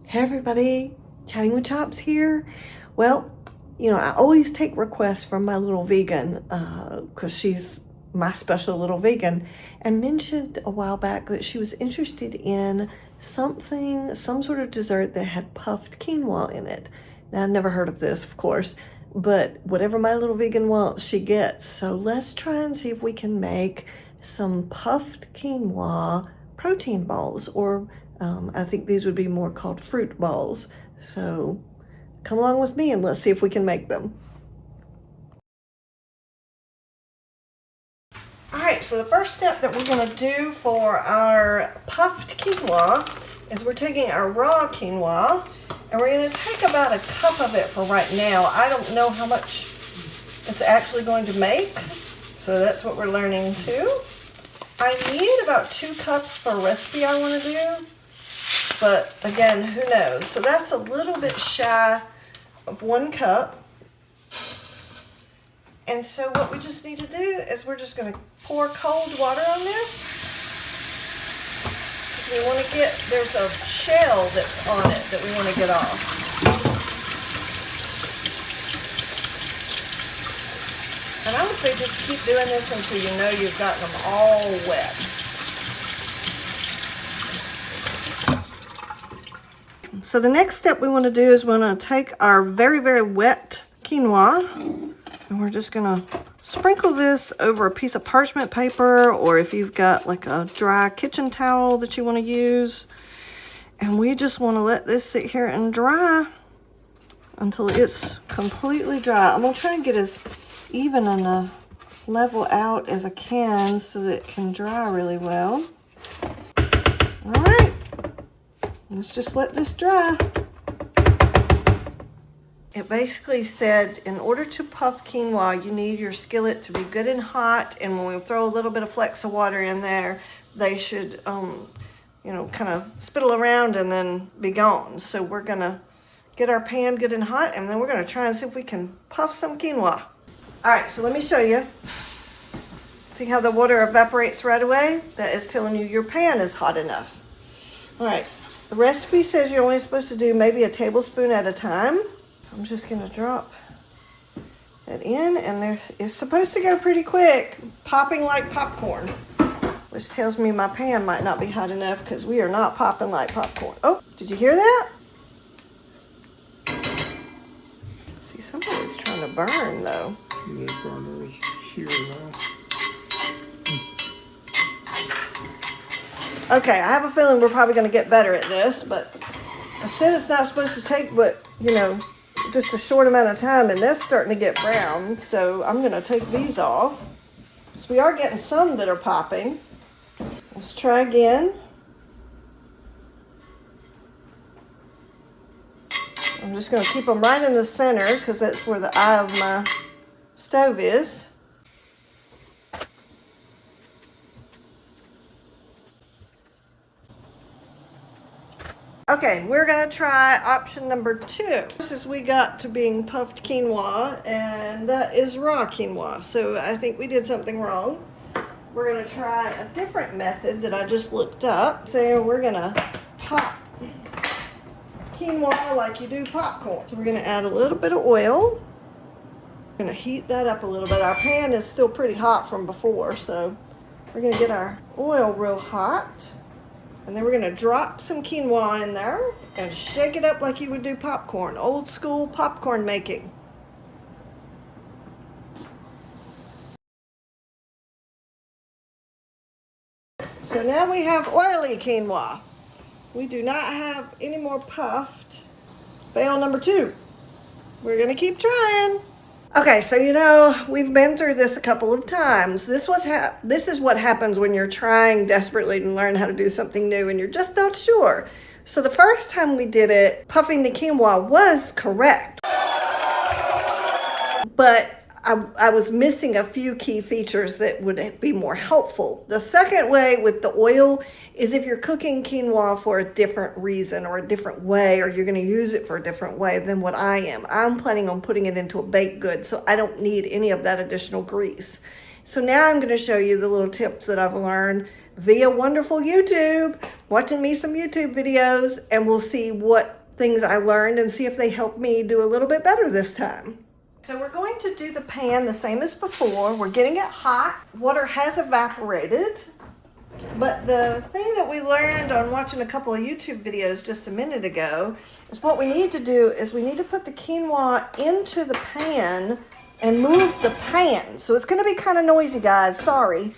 Hey everybody, Chatting with Chops here. Well, I always take requests from my little vegan because she's my special little vegan, and mentioned a while back that she was interested in some sort of dessert that had puffed quinoa in it. Now, I've never heard of this, of course, but whatever my little vegan wants, she gets. So let's try and see if we can make some puffed quinoa protein balls, or I think these would be more called fruit balls. So come along with me and let's see if we can make them. All right, so the first step that we're gonna do for our puffed quinoa is we're taking our raw quinoa and we're gonna take about a cup of it for right now. I don't know how much it's actually going to make, so that's what we're learning too. I need about 2 cups for a recipe I wanna do, but again, who knows? So that's a little bit shy of 1 cup. And so what we just need to do is we're just going to pour cold water on this. Because we want to there's a shell that's on it that we want to get off. And I would say just keep doing this until you know you've gotten them all wet. So the next step we want to do is we want to take our very, very wet quinoa, and we're just gonna sprinkle this over a piece of parchment paper, or if you've got like a dry kitchen towel that you want to use. And we just want to let this sit here and dry until it's completely dry. I'm gonna try and get as even and a level out as I can so that it can dry really well. All right, let's just let this dry. It basically said in order to puff quinoa, you need your skillet to be good and hot, and when we throw a little bit of flecks of water in there, they should, kind of spittle around and then be gone. So we're gonna get our pan good and hot, and then we're gonna try and see if we can puff some quinoa. All right, so let me show you. See how the water evaporates right away? That is telling you your pan is hot enough. All right, the recipe says you're only supposed to do maybe a tablespoon at a time. So I'm just going to drop that in, and it's supposed to go pretty quick, popping like popcorn, which tells me my pan might not be hot enough because we are not popping like popcorn. Oh, did you hear that? See, somebody's trying to burn though. The burner is here now. Okay, I have a feeling we're probably going to get better at this, but I said it's not supposed to take but, just a short amount of time, and that's starting to get brown, so I'm going to take these off. So we are getting some that are popping. Let's try again. I'm just going to keep them right in the center because that's where the eye of my stove is. Okay, we're gonna try option number 2. This is we got to being puffed quinoa, and that is raw quinoa. So I think we did something wrong. We're gonna try a different method that I just looked up. So we're gonna pop quinoa like you do popcorn. So we're gonna add a little bit of oil. We're gonna heat that up a little bit. Our pan is still pretty hot from before, so we're gonna get our oil real hot. And then we're gonna drop some quinoa in there and shake it up like you would do popcorn, old school popcorn making. So now we have oily quinoa. We do not have any more puffed. Fail number 2. We're gonna keep trying. Okay, so we've been through this a couple of times. This is what happens when you're trying desperately to learn how to do something new and you're just not sure. So the first time we did it, puffing the quinoa was correct. But I was missing a few key features that would be more helpful. The second way with the oil is if you're cooking quinoa for a different reason or a different way, or you're going to use it for a different way than what I am. I'm planning on putting it into a baked good, so I don't need any of that additional grease. So now I'm going to show you the little tips that I've learned via wonderful YouTube, watching me some YouTube videos, and we'll see what things I learned and see if they help me do a little bit better this time. So we're going to do the pan the same as before. We're getting it hot. Water has evaporated. But the thing that we learned on watching a couple of YouTube videos just a minute ago is what we need to do is we need to put the quinoa into the pan and move the pan. So it's going to be kind of noisy, guys. Sorry.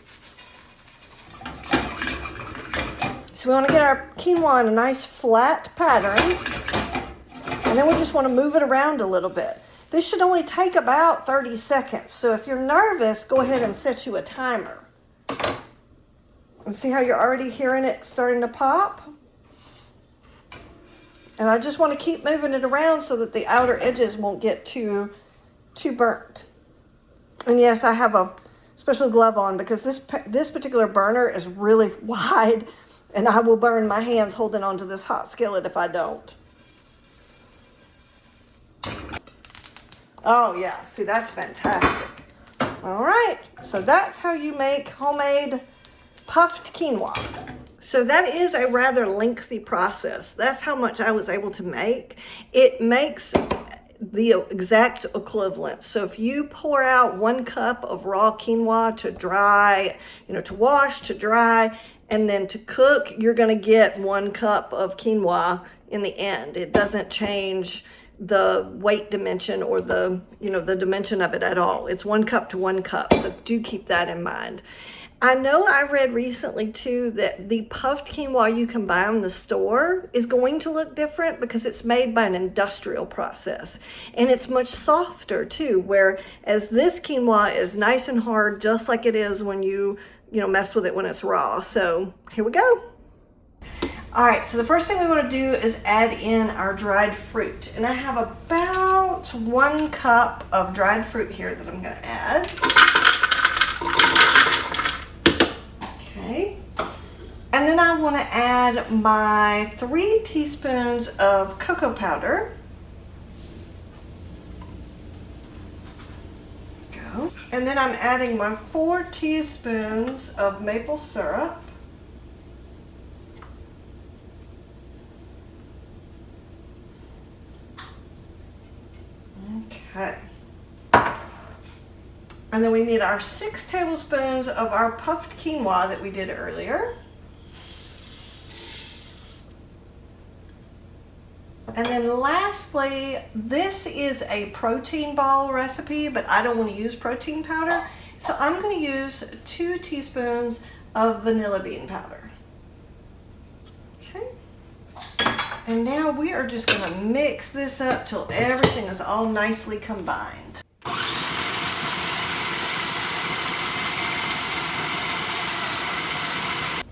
So we want to get our quinoa in a nice flat pattern. And then we just want to move it around a little bit. This should only take about 30 seconds. So if you're nervous, go ahead and set you a timer. And see how you're already hearing it starting to pop? And I just want to keep moving it around so that the outer edges won't get too burnt. And yes, I have a special glove on because this particular burner is really wide and I will burn my hands holding onto this hot skillet if I don't. Oh yeah, see, that's fantastic. All right, so that's how you make homemade puffed quinoa. So that is a rather lengthy process. That's how much I was able to make. It makes the exact equivalent. So if you pour out 1 cup of raw quinoa to dry, to wash, to dry, and then to cook, you're gonna get 1 cup of quinoa in the end. It doesn't change the weight dimension or the dimension of it at all. It's 1 cup to 1 cup, so do keep that in mind. I know I read recently too that the puffed quinoa you can buy in the store is going to look different because it's made by an industrial process and it's much softer too, whereas this quinoa is nice and hard just like it is when you mess with it when it's raw. So here we go. All right, so the first thing we want to do is add in our dried fruit. And I have about 1 cup of dried fruit here that I'm going to add. Okay. And then I want to add my 3 teaspoons of cocoa powder. Go. And then I'm adding my 4 teaspoons of maple syrup. Okay. And then we need our 6 tablespoons of our puffed quinoa that we did earlier. And then lastly, this is a protein ball recipe, but I don't want to use protein powder. So I'm going to use 2 teaspoons of vanilla bean powder. Okay. And now we are just going to mix this up till everything is all nicely combined.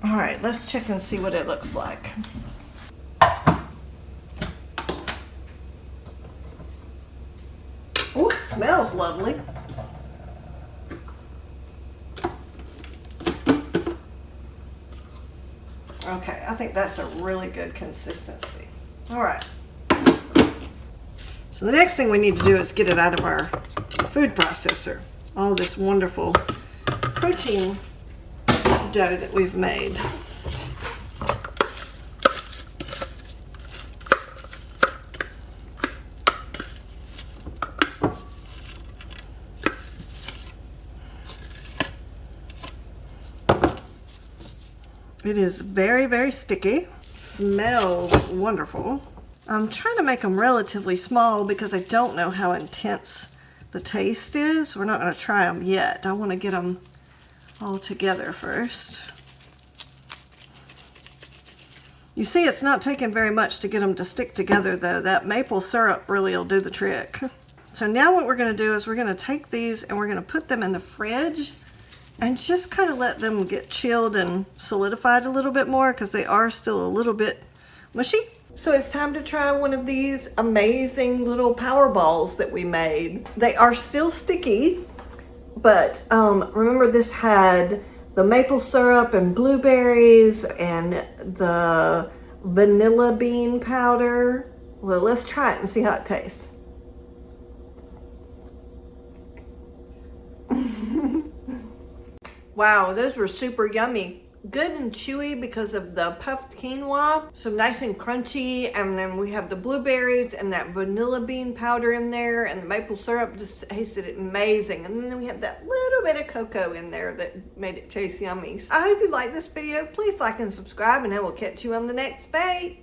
All right, let's check and see what it looks like. Ooh, it smells lovely. Okay, I think that's a really good consistency. All right. So the next thing we need to do is get it out of our food processor. All this wonderful protein dough that we've made. It is very, very sticky. Smells wonderful. I'm trying to make them relatively small because I don't know how intense the taste is. We're not going to try them yet. I want to get them all together first. You see, it's not taking very much to get them to stick together though. That maple syrup really will do the trick. So now what we're going to do is we're going to take these and we're going to put them in the fridge and just kind of let them get chilled and solidified a little bit more because they are still a little bit mushy. So it's time to try one of these amazing little power balls that we made. They are still sticky, but remember this had the maple syrup and blueberries and the vanilla bean powder. Well, let's try it and see how it tastes. Wow, those were super yummy. Good and chewy because of the puffed quinoa, so nice and crunchy. And then we have the blueberries and that vanilla bean powder in there, and the maple syrup just tasted amazing. And then we have that little bit of cocoa in there that made it taste yummy. I hope you like this video. Please like and subscribe, and I will catch you on the next bake.